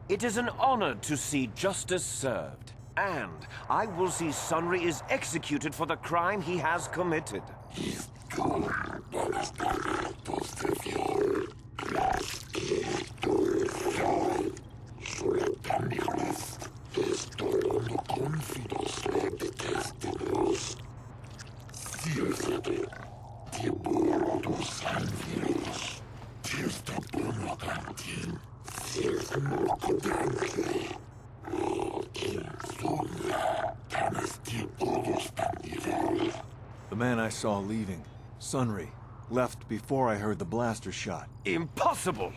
It is an honor to see justice served, and I will see Sunry is executed for the crime he has committed. The man I saw leaving, Sunry, left before I heard the blaster shot. Impossible!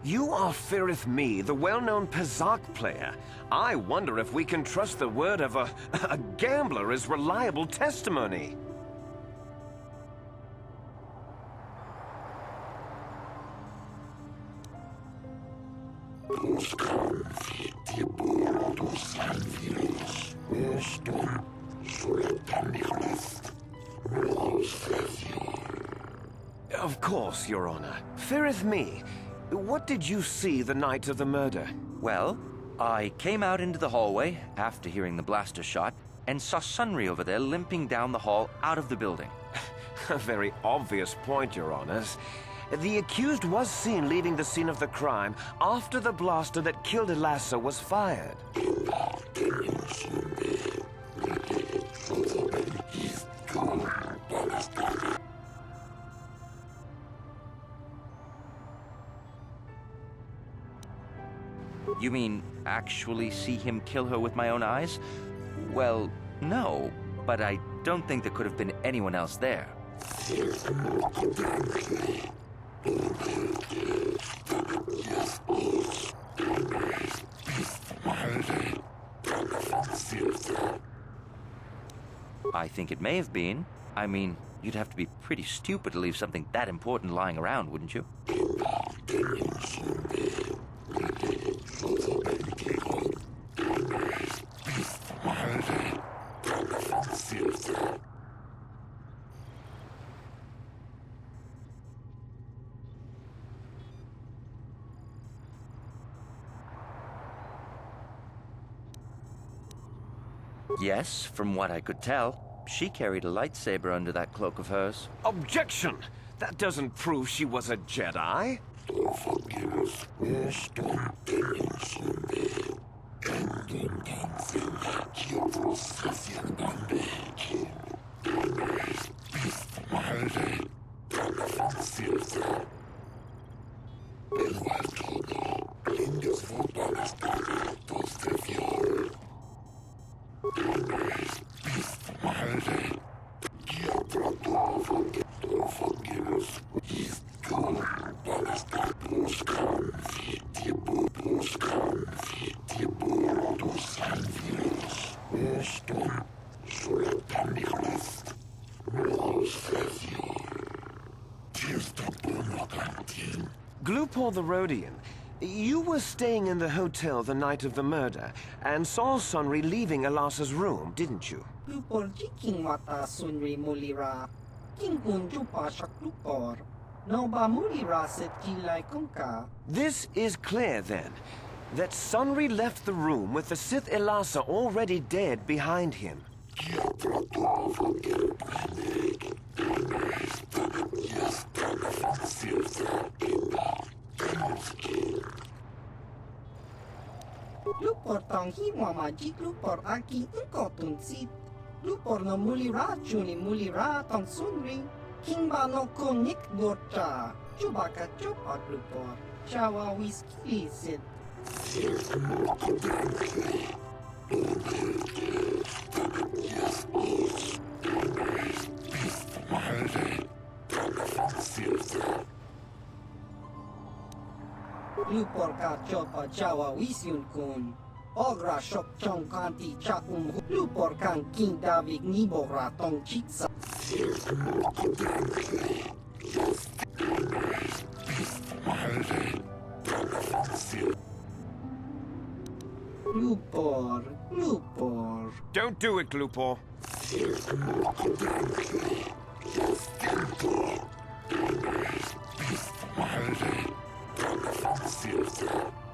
You are Firith Me, the well-known Pazak player. I wonder if we can trust the word of a gambler as reliable testimony. Of course, Your Honor. Firith Me, what did you see the night of the murder? Well, I came out into the hallway after hearing the blaster shot and saw Sunry over there limping down the hall out of the building. A very obvious point, Your Honors. The accused was seen leaving the scene of the crime after the blaster that killed Elassa was fired. You mean actually see him kill her with my own eyes? Well, no, but I don't think there could have been anyone else there. I think it may have been. I mean, you'd have to be pretty stupid to leave something that important lying around, wouldn't you? Yes, from what I could tell. She carried a lightsaber under that cloak of hers. Objection! That doesn't prove she was a Jedi. Glupor the Rhodian, you were staying in the hotel the night of the murder and saw Sunry leaving Elassa's room, didn't you? Lupor jiking mata sunri mulira. King kunju pashak lupor. No ba mulira set kilai kunka. This is clear, then, that Sunry left the room with the Sith Elassa already dead behind him. Lupor tong hiwa majik lupor aki engkau tunsit. Lupor no mulira chuni mulira tong sunri. King ba no konik dorcha. Cuba ka copat lupor. Cawa whisky sit. Lupor ka copa Jawa wisyun kun. Ogra shok chong kanti chakum. Lupor kan king David nibora tong chitsa. Lupor, Lupor. Don't do it, Glupor.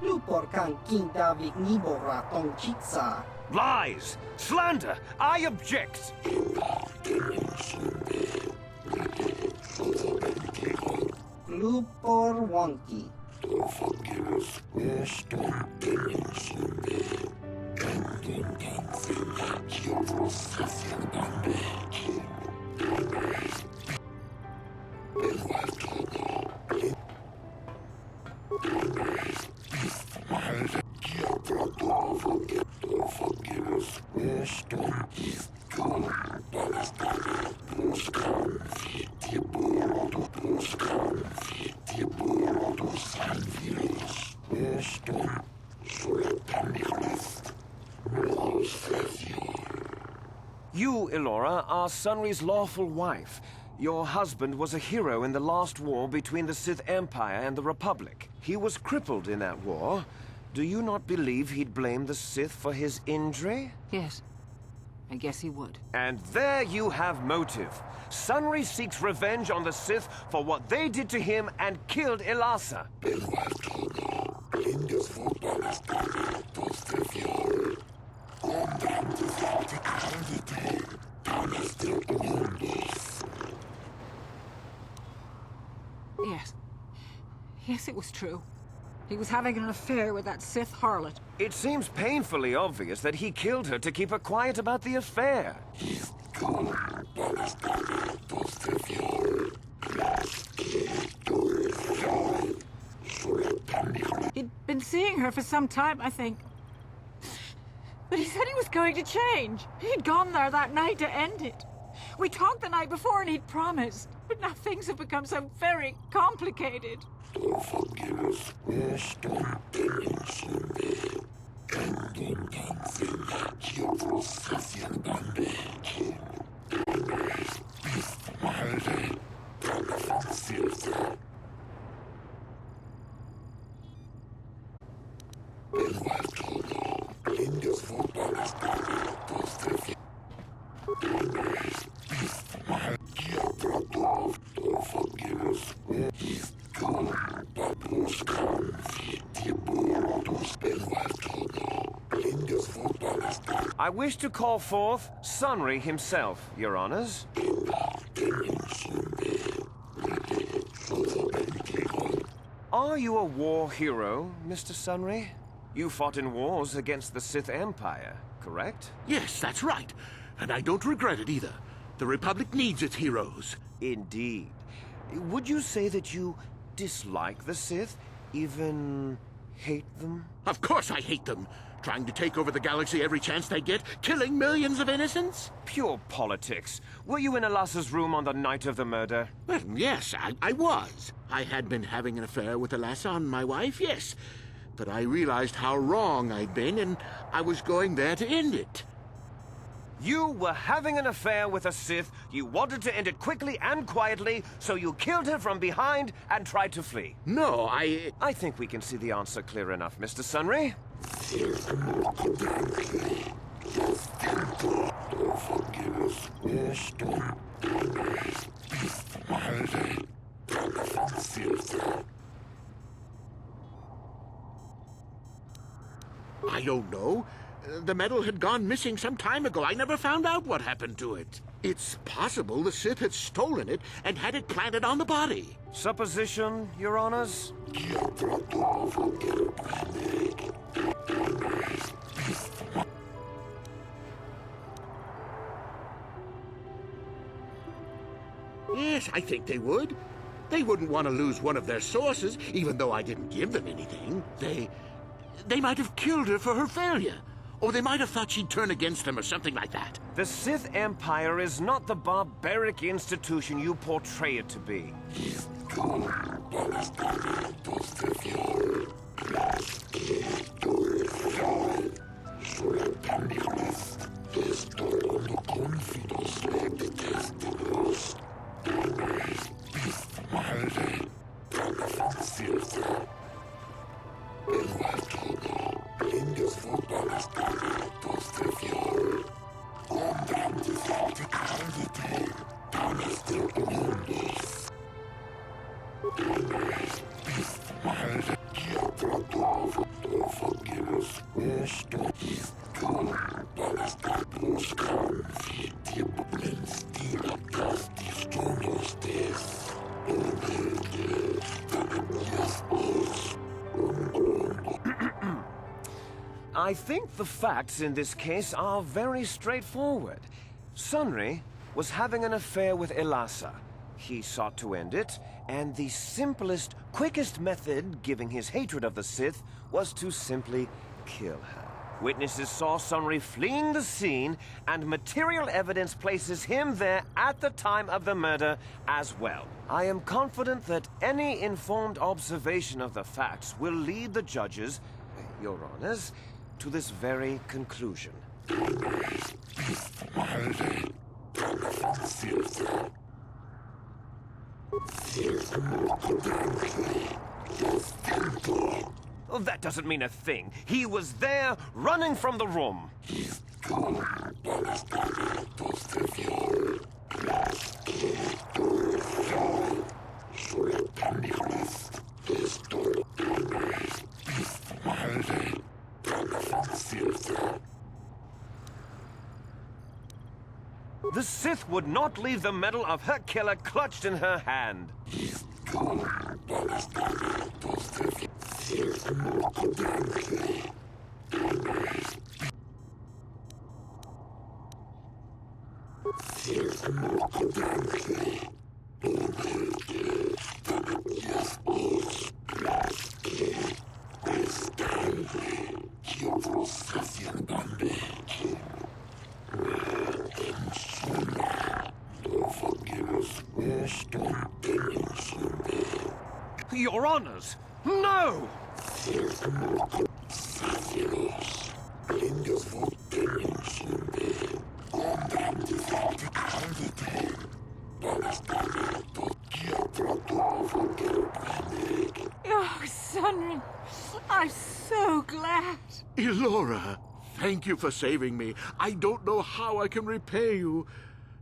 Lupor kan king David nibora tong chitsa. Lies! Slander! I object! Lupor wonky. You, Elora, are Sunry's lawful wife. Your husband was a hero in the last war between the Sith Empire and the Republic. He was crippled in that war. Do you not believe he'd blame the Sith for his injury? Yes, I guess he would. And there you have motive. Sunry seeks revenge on the Sith for what they did to him and killed Elassa. Yes. Yes, it was true. He was having an affair with that Sith harlot. It seems painfully obvious that he killed her to keep her quiet about the affair. He'd been seeing her for some time, I think. But he said he was going to change. He'd gone there that night to end it. We talked the night before and he'd promised. But now things have become so very complicated. I wish to call forth Sunry himself, Your Honors. Are you a war hero, Mr. Sunry? You fought in wars against the Sith Empire, correct? Yes, that's right. And I don't regret it either. The Republic needs its heroes. Indeed. Would you say that you dislike the Sith? Even hate them? Of course I hate them. Trying to take over the galaxy every chance they get, killing millions of innocents? Pure politics. Were you in Elassa's room on the night of the murder? Well, yes, I was. I had been having an affair with Elassa and my wife, yes. But I realized how wrong I'd been, and I was going there to end it. You were having an affair with a Sith. You wanted to end it quickly and quietly, so you killed her from behind and tried to flee. No, I think we can see the answer clear enough, Mr. Sunry. I don't know. The medal had gone missing some time ago. I never found out what happened to it. It's possible the Sith had stolen it and had it planted on the body. Supposition, Your Honors? Yes, I think they would. They wouldn't want to lose one of their sources, even though I didn't give them anything. They might have killed her for her failure. Or they might have thought she'd turn against them or something like that. The Sith Empire is not the barbaric institution you portray it to be. I think the facts in this case are very straightforward. Sunry was having an affair with Elassa. He sought to end it, and the simplest, quickest method, given his hatred of the Sith, was to simply kill her. Witnesses saw Sunry fleeing the scene, and material evidence places him there at the time of the murder as well. I am confident that any informed observation of the facts will lead the judges, Your Honors, to this very conclusion. Oh, that doesn't mean a thing. He was there, running from the room. The Sith would not leave the medal of her killer clutched in her hand. Your Honors, no! Oh, Sunry, I'm so glad. Elora, thank you for saving me. I don't know how I can repay you.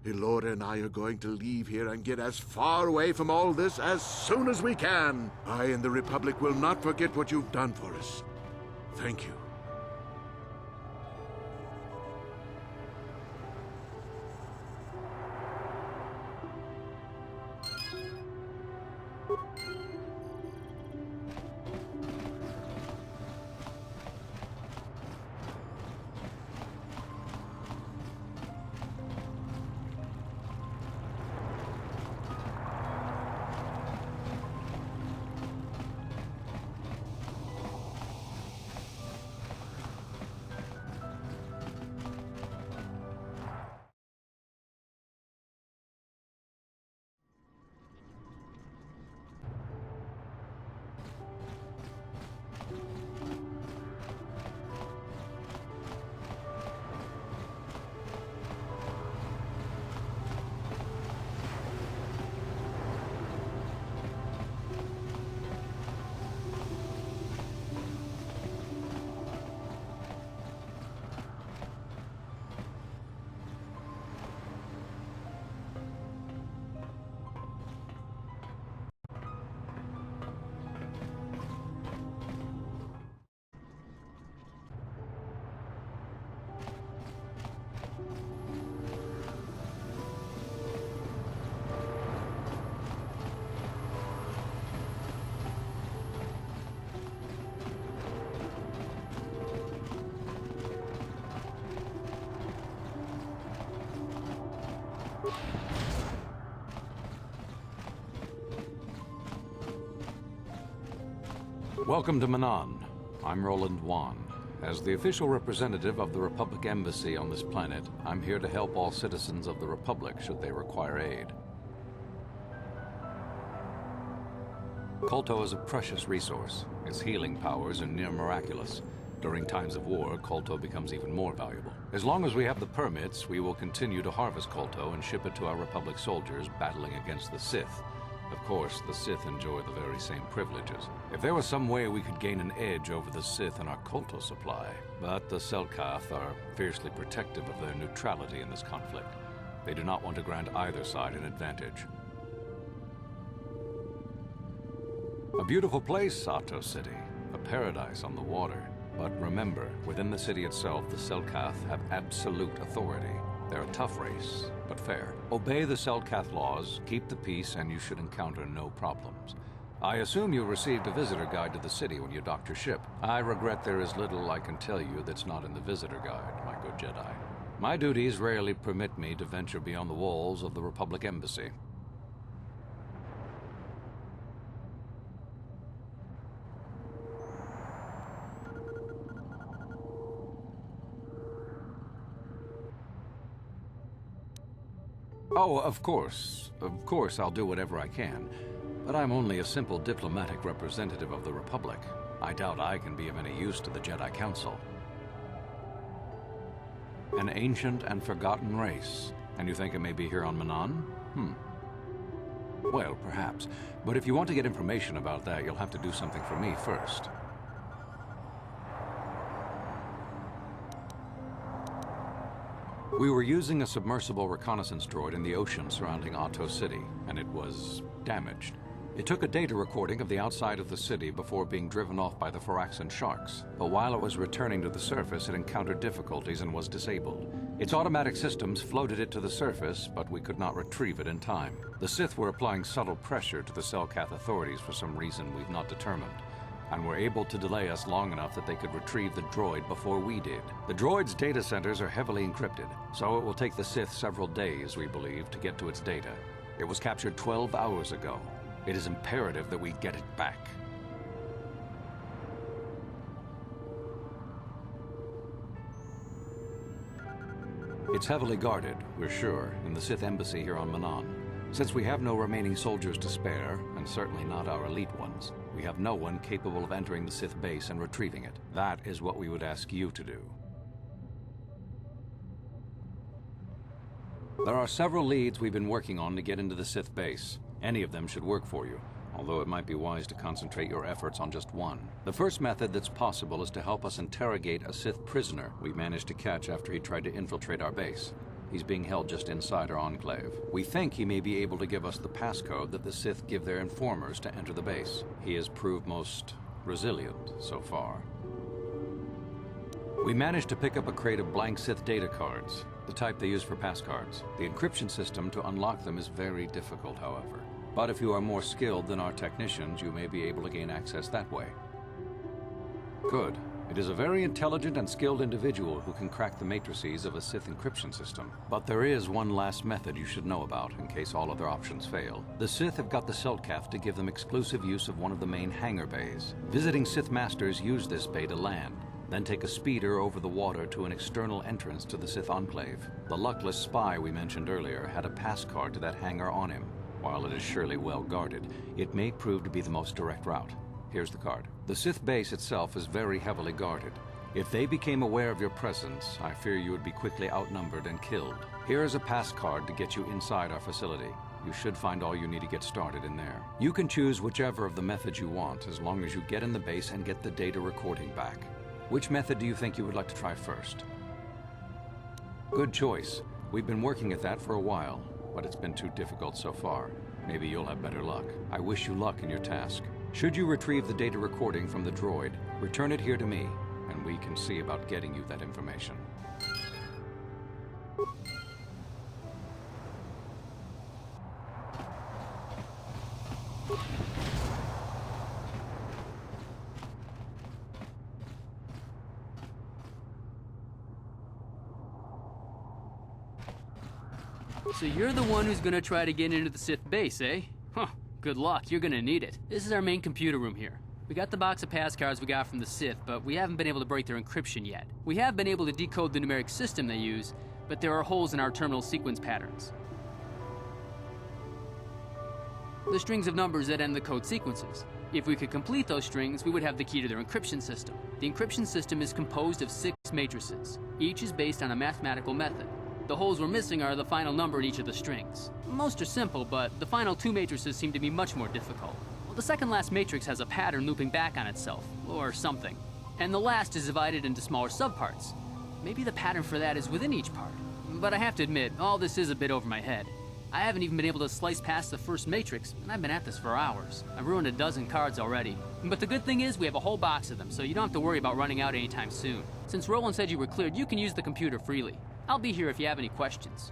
Elora and I are going to leave here and get as far away from all this as soon as we can. I and the Republic will not forget what you've done for us. Thank you. Welcome to Manan. I'm Roland Wan. As the official representative of the Republic Embassy on this planet, I'm here to help all citizens of the Republic should they require aid. Kolto is a precious resource. Its healing powers are near miraculous. During times of war, Kolto becomes even more valuable. As long as we have the permits, we will continue to harvest Kolto and ship it to our Republic soldiers battling against the Sith. Of course, the Sith enjoy the very same privileges. If there was some way we could gain an edge over the Sith in our Kolto supply, but the Selkath are fiercely protective of their neutrality in this conflict. They do not want to grant either side an advantage. A beautiful place, Ahto City. A paradise on the water. But remember, within the city itself, the Selkath have absolute authority. They're a tough race, but fair. Obey the Selkath laws, keep the peace, and you should encounter no problems. I assume you received a visitor guide to the city when you docked your ship. I regret there is little I can tell you that's not in the visitor guide, my good Jedi. My duties rarely permit me to venture beyond the walls of the Republic Embassy. Oh, of course. Of course, I'll do whatever I can. But I'm only a simple diplomatic representative of the Republic. I doubt I can be of any use to the Jedi Council. An ancient and forgotten race. And you think it may be here on Manan? Well, perhaps. But if you want to get information about that, you'll have to do something for me first. We were using a submersible reconnaissance droid in the ocean surrounding Ahto City, and it was damaged. It took a data recording of the outside of the city before being driven off by the Faraxan sharks, but while it was returning to the surface, it encountered difficulties and was disabled. Its automatic systems floated it to the surface, but we could not retrieve it in time. The Sith were applying subtle pressure to the Selkath authorities for some reason we've not determined, and were able to delay us long enough that they could retrieve the droid before we did. The droid's data centers are heavily encrypted, so it will take the Sith several days, we believe, to get to its data. It was captured 12 hours ago. It is imperative that we get it back. It's heavily guarded, we're sure, in the Sith embassy here on Manan. Since we have no remaining soldiers to spare, and certainly not our elite ones, we have no one capable of entering the Sith base and retrieving it. That is what we would ask you to do. There are several leads we've been working on to get into the Sith base. Any of them should work for you. although it might be wise to concentrate your efforts on just one. The first method that's possible is to help us interrogate a Sith prisoner we managed to catch after he tried to infiltrate our base. He's being held just inside our enclave. We think he may be able to give us the passcode that the Sith give their informers to enter the base. He has proved most resilient so far. We managed to pick up a crate of blank Sith data cards, the type they use for passcards. The encryption system to unlock them is very difficult, however. But if you are more skilled than our technicians, you may be able to gain access that way. Good. It is a very intelligent and skilled individual who can crack the matrices of a Sith encryption system. But there is one last method you should know about in case all other options fail. The Sith have got the Selkath to give them exclusive use of one of the main hangar bays. Visiting Sith Masters use this bay to land, then take a speeder over the water to an external entrance to the Sith Enclave. The luckless spy we mentioned earlier had a pass card to that hangar on him. While it is surely well guarded, it may prove to be the most direct route. Here's the card. The Sith base itself is very heavily guarded. If they became aware of your presence, I fear you would be quickly outnumbered and killed. Here is a pass card to get you inside our facility. You should find all you need to get started in there. You can choose whichever of the methods you want, as long as you get in the base and get the data recording back. Which method do you think you would like to try first? Good choice. We've been working at that for a while, but it's been too difficult so far. Maybe you'll have better luck. I wish you luck in your task. Should you retrieve the data recording from the droid, return it here to me, and we can see about getting you that information. So you're the one who's gonna try to get into the Sith base, eh? Huh, good luck, you're gonna need it. This is our main computer room here. We got the box of pass cards we got from the Sith, but we haven't been able to break their encryption yet. We have been able to decode the numeric system they use, but there are holes in our terminal sequence patterns. The strings of numbers that end the code sequences. If we could complete those strings, we would have the key to their encryption system. The encryption system is composed of 6 matrices. Each is based on a mathematical method. The holes we're missing are the final number in each of the strings. Most are simple, but the final 2 matrices seem to be much more difficult. Well, the second last matrix has a pattern looping back on itself, or something. And the last is divided into smaller subparts. Maybe the pattern for that is within each part. But I have to admit, all this is a bit over my head. I haven't even been able to slice past the first matrix, and I've been at this for hours. I've ruined a dozen cards already. But the good thing is we have a whole box of them, so you don't have to worry about running out anytime soon. Since Roland said you were cleared, you can use the computer freely. I'll be here if you have any questions.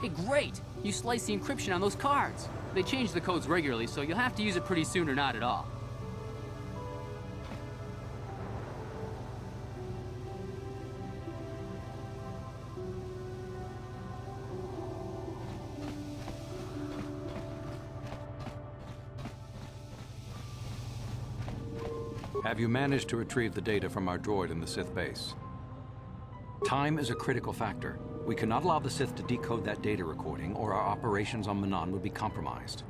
Hey, great! You sliced the encryption on those cards. They change the codes regularly, so you'll have to use it pretty soon or not at all. Have you managed to retrieve the data from our droid in the Sith base? Time is a critical factor. We cannot allow the Sith to decode that data recording, or our operations on Manan would be compromised.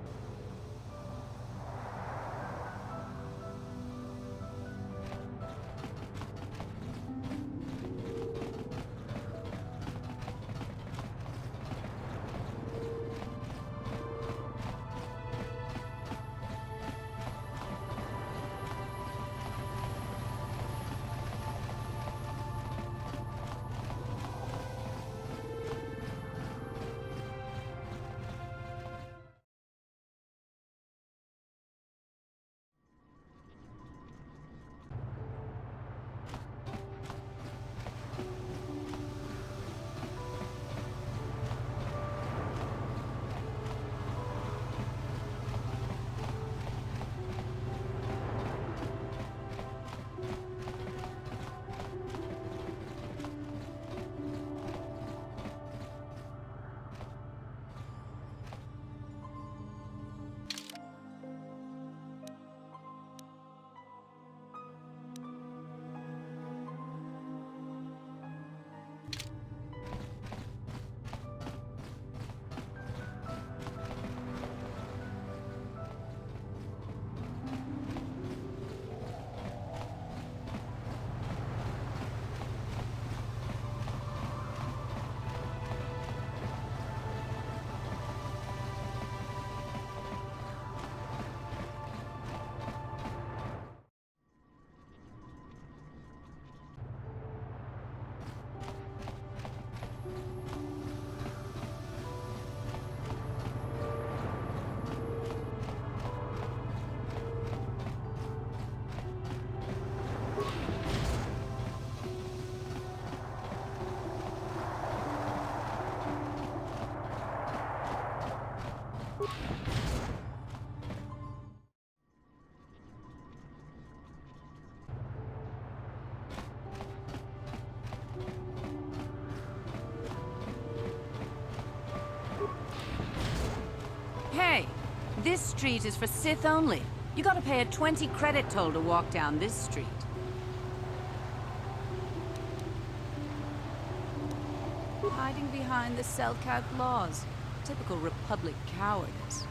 Hey, this street is for Sith only. You gotta pay a 20 credit toll to walk down this street. Hiding behind the Selkout laws. Typical Republic cowardice.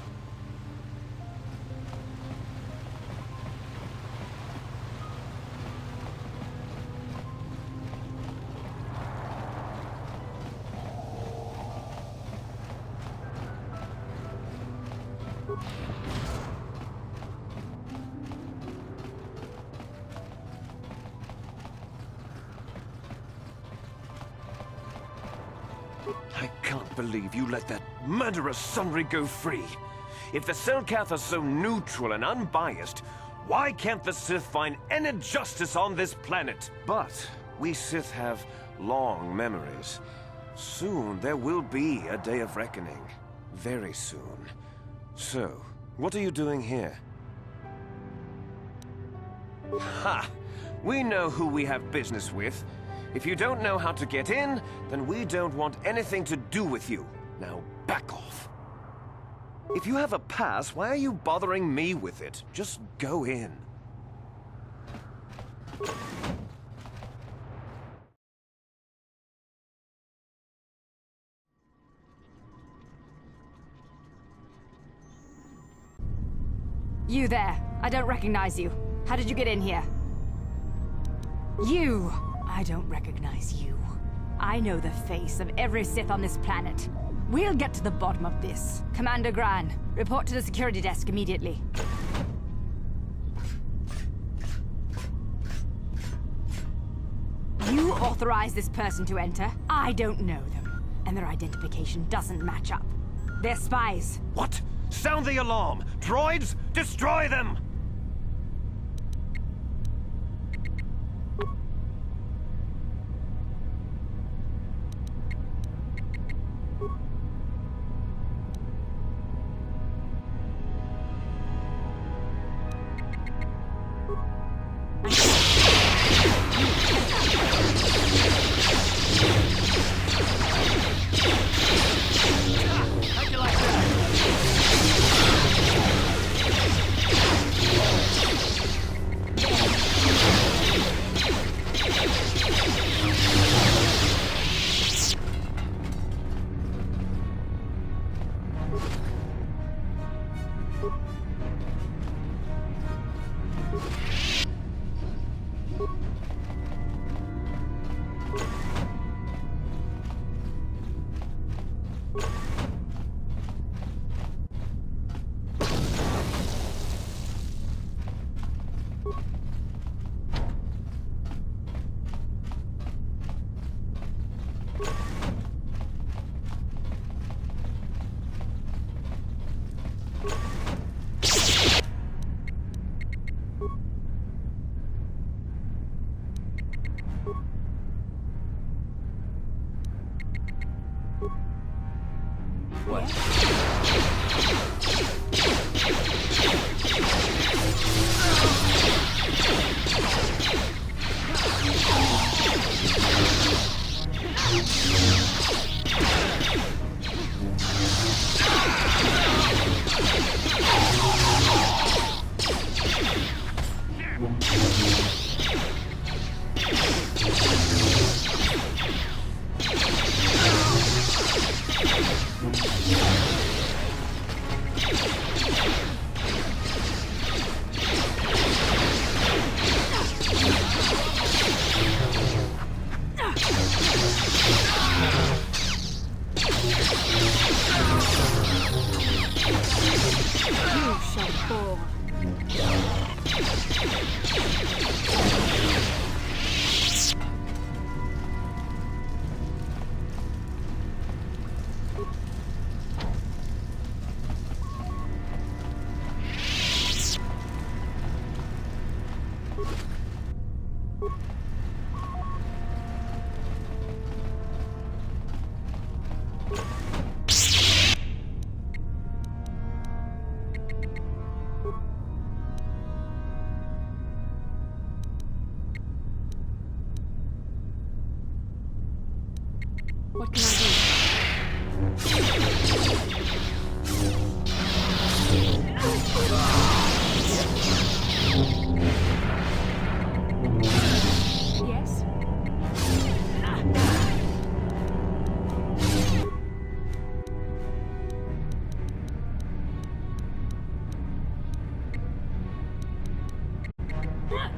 I can't believe you let that murderous Sunry go free. If the Selkath are so neutral and unbiased, why can't the Sith find any justice on this planet? But we Sith have long memories. Soon there will be a day of reckoning. Very soon. So, what are you doing here? Ha! We know who we have business with. If you don't know how to get in, then we don't want anything to do with you. Now back off. If you have a pass, why are you bothering me with it? Just go in. You there. I don't recognize you. How did you get in here? You! I don't recognize you. I know the face of every Sith on this planet. We'll get to the bottom of this. Commander Gran, report to the security desk immediately. You authorized this person to enter. I don't know them, and their identification doesn't match up. They're spies. What? Sound the alarm! Droids, destroy them!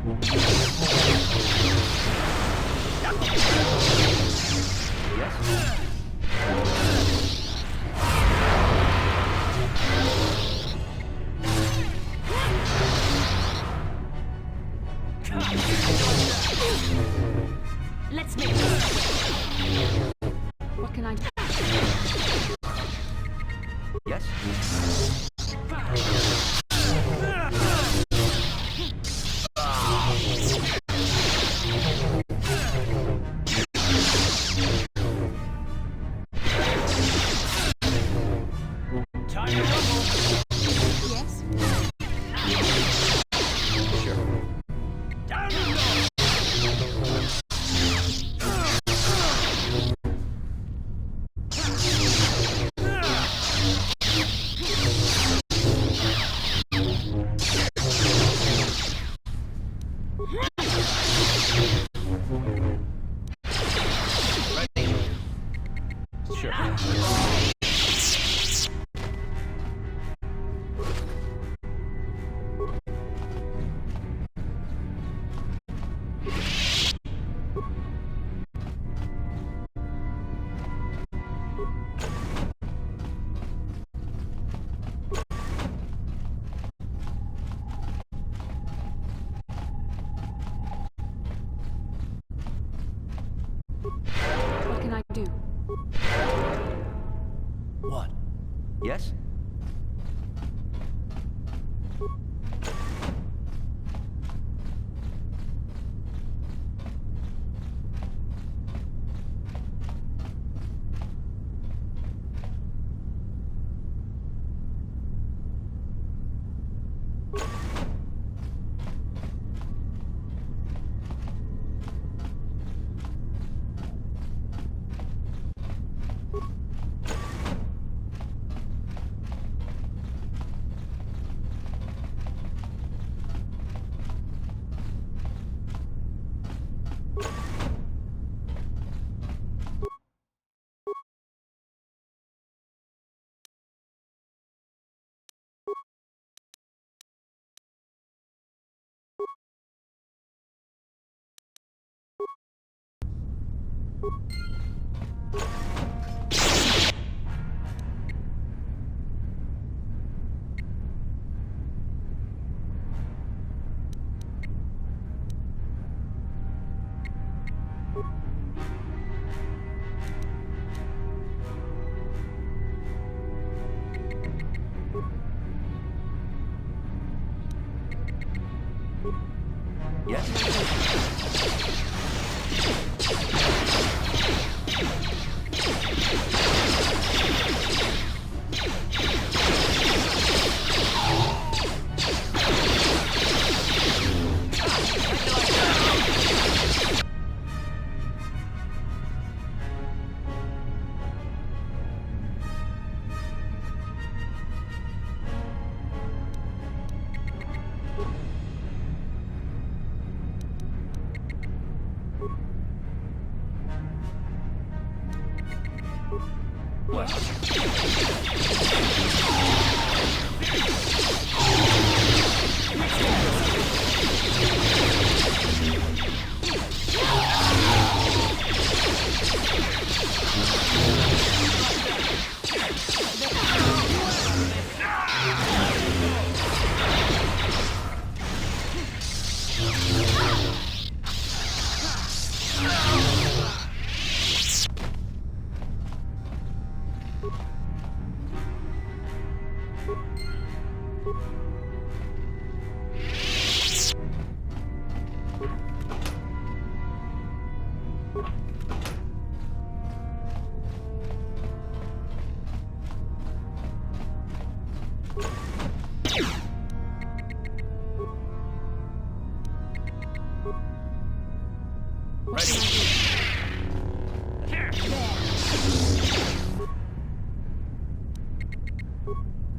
Let's make this. What can I do? Yes? Yes? Sure. Sure. What can I do? What? Yes? Yes? What?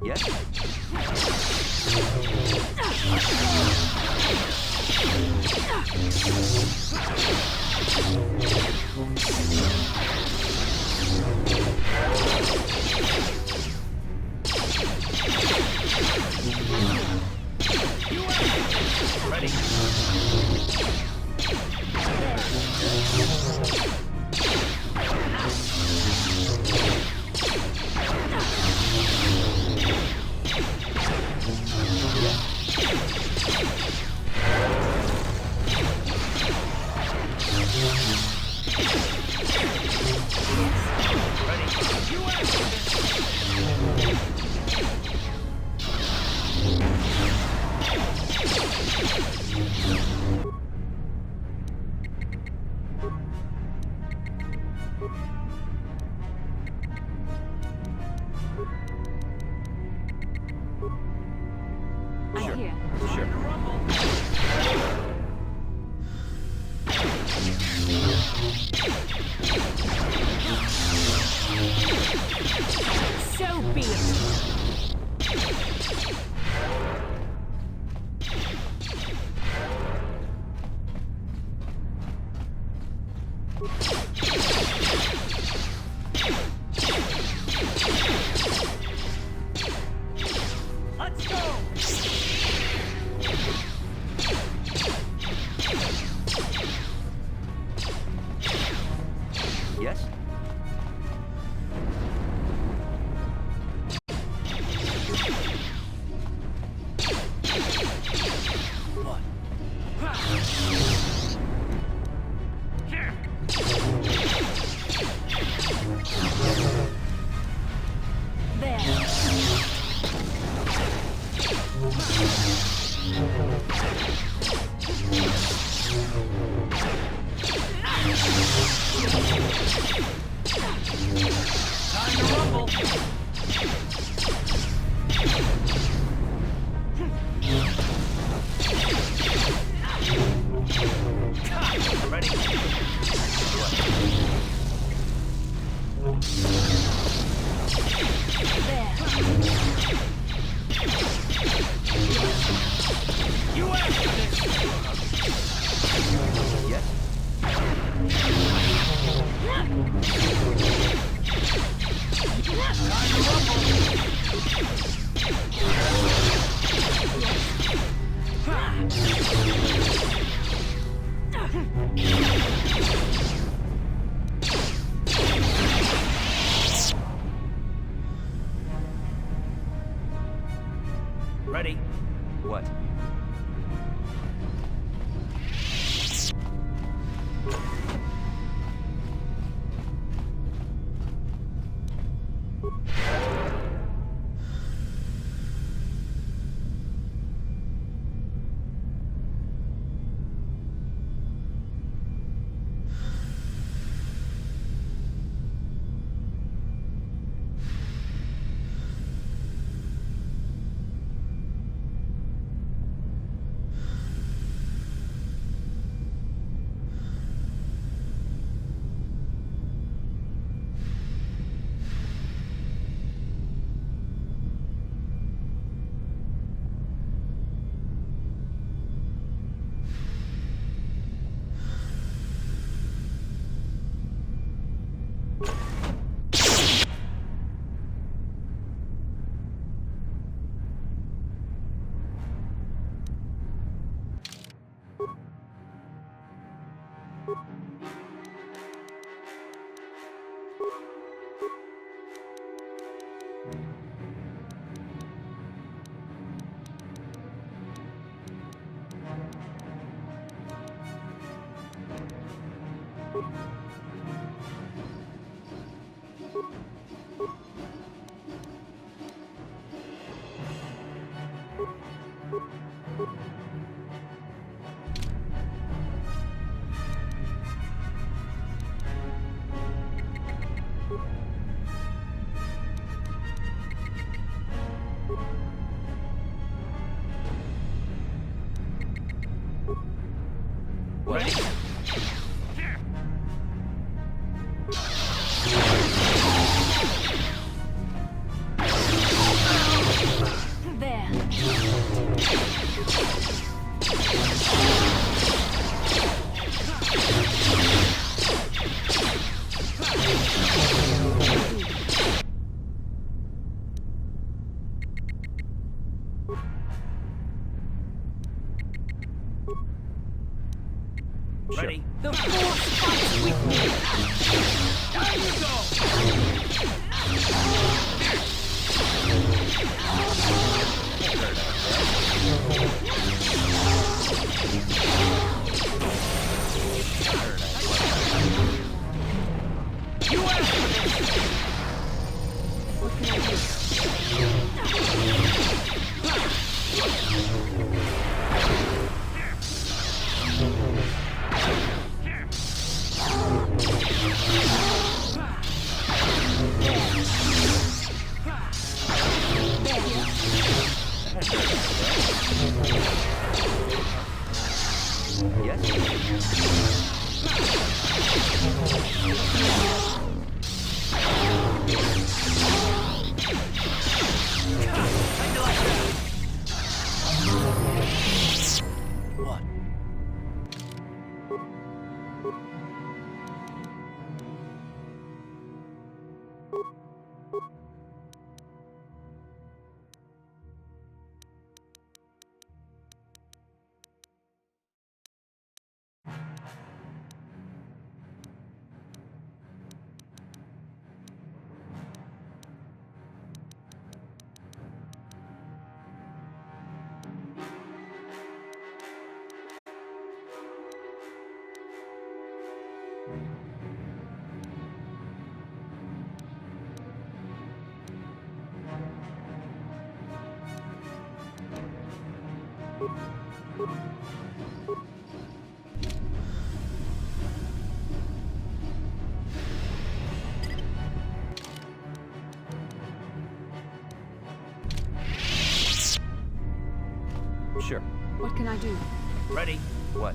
Yes? Ready. I hear. So be it. Let's go! Yes? Ready? What? Ready? The force fights with me! Down you go! You asked for this! What can I do? What? Sure. What can I do? Ready? What?